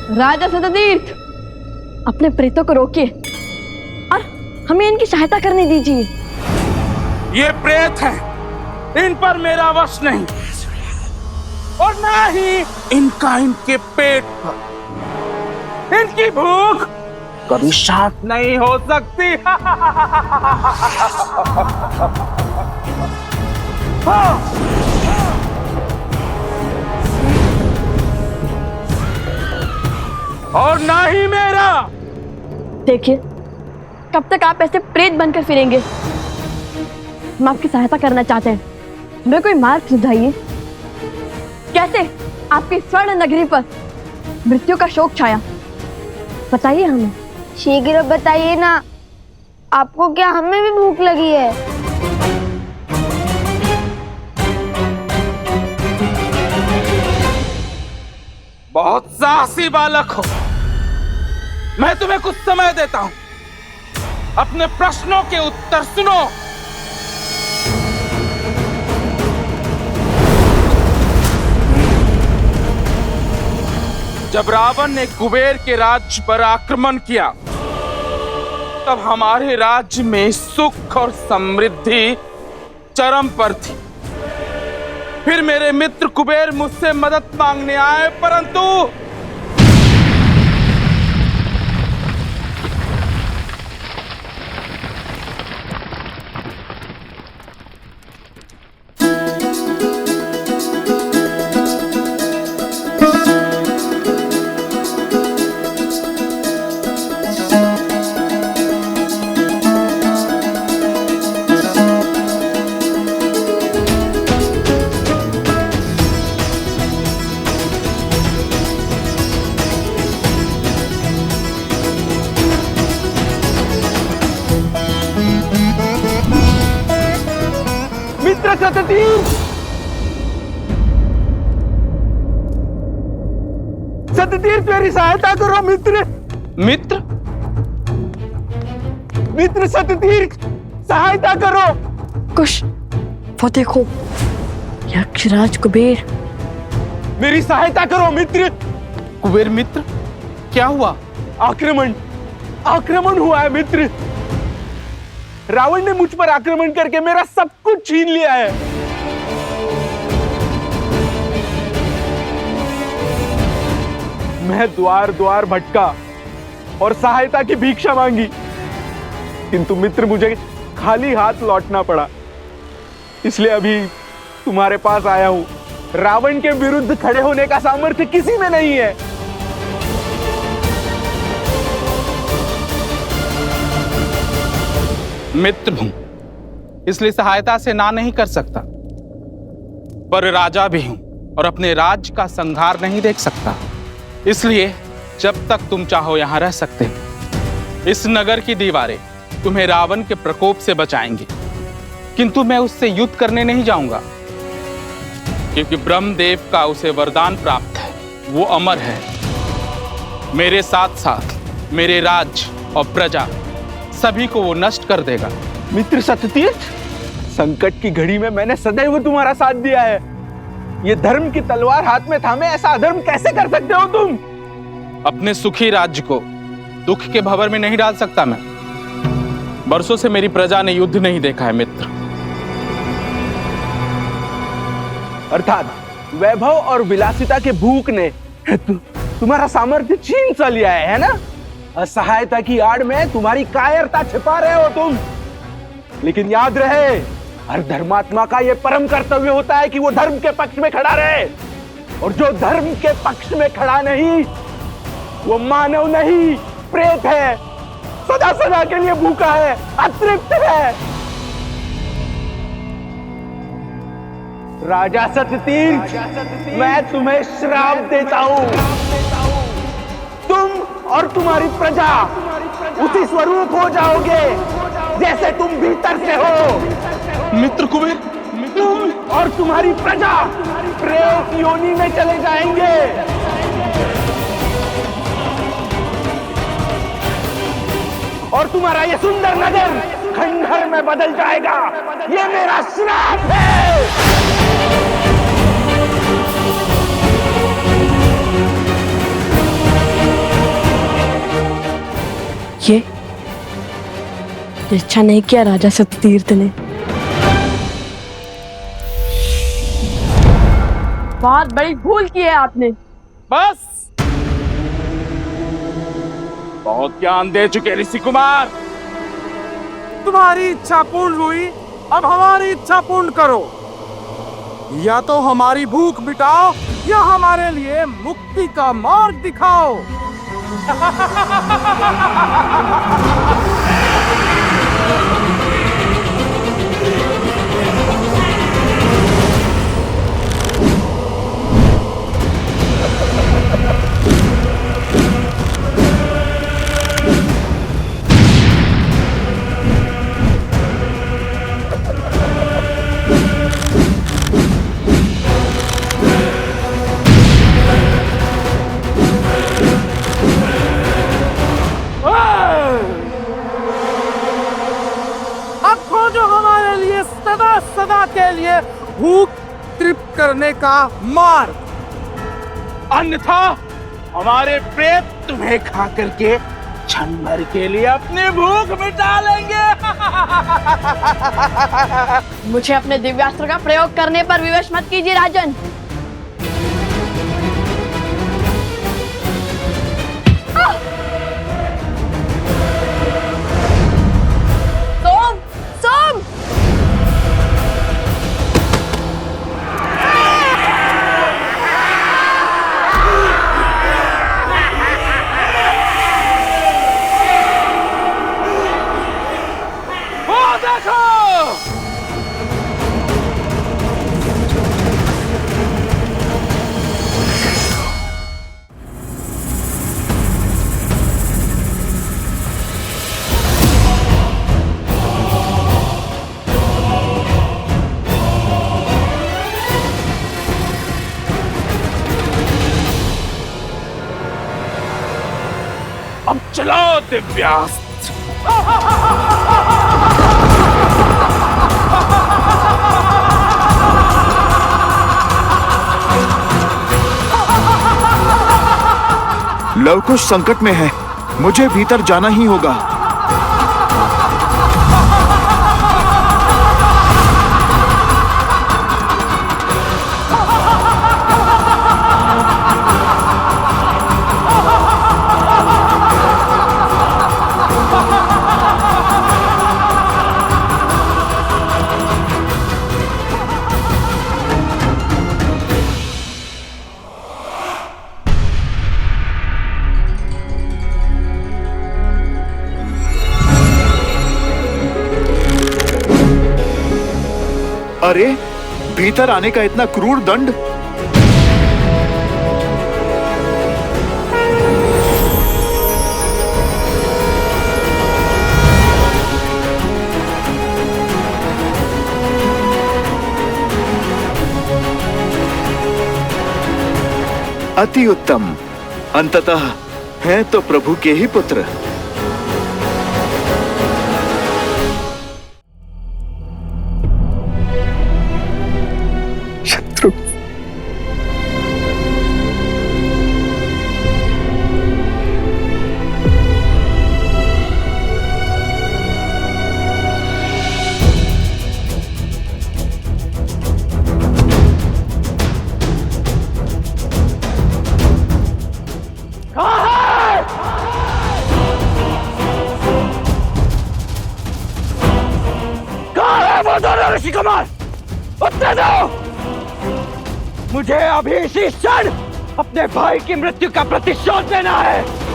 राजा सततीर्थ, अपने प्रेतों को रोकिए और हमें इनकी सहायता करने दीजिए। ये प्रेत हैं, इन पर मेरा वश नहीं और ना ही इनका इनके पेट पर। इनकी भूख कभी शांत नहीं हो सकती। और ना ही मेरा। देखिए, कब तक आप ऐसे प्रेत बनकर फिरेंगे? हम आपकी सहायता करना चाहते हैं, हमें कोई मार्ग सुझाइए। कैसे आपकी स्वर्ण नगरी पर मृत्यु का शोक छाया, बताइए हमें। शीघ्र बताइए ना, आपको क्या हमें भी भूख लगी है? बहुत साहसी बालक हो, मैं तुम्हें कुछ समय देता हूं, अपने प्रश्नों के उत्तर सुनो। जब रावण ने कुबेर के राज्य पर आक्रमण किया, तब हमारे राज्य में सुख और समृद्धि चरम पर थी। फिर मेरे मित्र कुबेर मुझसे मदद मांगने आए, परंतु सततीर्थ, सततीर्थ मेरी सहायता करो मित्र। मित्र? मित्र सततीर्थ, सहायता करो। कुश, वो देखो, यक्षराज कुबेर। मेरी सहायता करो मित्र। कुबेर मित्र, क्या हुआ? आक्रमण हुआ है मित्र। रावण ने मुझ पर आक्रमण करके मेरा सब कुछ छीन लिया है। मैं द्वार द्वार भटका और सहायता की भिक्षा मांगी, किंतु मित्र मुझे खाली हाथ लौटना पड़ा। इसलिए अभी तुम्हारे पास आया हूं। रावण के विरुद्ध खड़े होने का सामर्थ्य किसी में नहीं है। मित्र हूं, इसलिए सहायता से ना नहीं कर सकता, पर राजा भी हूं और अपने राज्य का संहार नहीं देख सकता। इसलिए जब तक तुम चाहो यहां रह सकते हो। इस नगर की दीवारें तुम्हें रावण के प्रकोप से बचाएंगी, किंतु मैं उससे युद्ध करने नहीं जाऊंगा, क्योंकि ब्रह्मदेव का उसे वरदान प्राप्त है, वो अमर है। मेरे साथ साथ मेरे राज्य और प्रजा सभी को वो नष्ट कर देगा। मित्र सततीर्थ, संकट की घड़ी में मैंने सदैव तुम्हारा साथ दिया है। ये धर्म की तलवार हाथ में थामे ऐसा अधर्म कैसे कर सकते हो तुम? अपने सुखी राज्य को दुख के भंवर में नहीं डाल सकता मैं। बरसों से मेरी प्रजा ने युद्ध नहीं देखा है मित्र। अर्थात वैभव और विलासिता के भूख ने तुम्हारा सामर्थ्य छीन सा लिया है ना? असहायता की आड़ में तुम्हारी कायरता छिपा रहे हो तुम। लेकिन याद रहे, हर धर्मात्मा का यह परम कर्तव्य होता है कि वो धर्म के पक्ष में खड़ा रहे, और जो धर्म के पक्ष में खड़ा नहीं, वो मानव नहीं, प्रेत है, सदा सदा के लिए भूखा है, अतृप्त है। राजा सततीर्थ, मैं तुम्हें श्राप देता हूं। तुम और तुम्हारी प्रजा उसी स्वरूप हो जाओगे जैसे तुम भीतर से हो। मित्र कुबेर, तुम और तुम्हारी प्रजा प्रेत योनि में चले जाएंगे। और तुम्हारा ये सुंदर नगर खंडहर में बदल जाएगा। ये मेरा श्राप है। ये इच्छा नहीं किया राजा सत्यतीर्थ ने। बहुत बड़ी भूल की है आपने। बस, बहुत ज्ञान दे चुके ऋषि कुमार। तुम्हारी इच्छा पूर्ण हुई, अब हमारी इच्छा पूर्ण करो। या तो हमारी भूख मिटाओ या हमारे लिए मुक्ति का मार्ग दिखाओ। अब खोजो हमारे लिए सदा सदा के लिए भूख तृप्त करने का मार्ग, अन्यथा हमारे प्रेत तुम्हें खा करके क्षण भर के लिए अपनी भूख मिटा लेंगे। मुझे अपने दिव्यास्त्र का प्रयोग करने पर विवश मत कीजिए राजन। सोम, सोम! वो देखो, अब चलाओ दिव्यास्त्र। लवकुश संकट में है, मुझे भीतर जाना ही होगा। अरे, भीतर आने का इतना क्रूर दंड! अति उत्तम। अंततः हैं तो प्रभु के ही पुत्र। शत्रु, ऋषि कुमार, उत्तर दो! मुझे अभी इसी क्षण अपने भाई की मृत्यु का प्रतिशोध लेना है।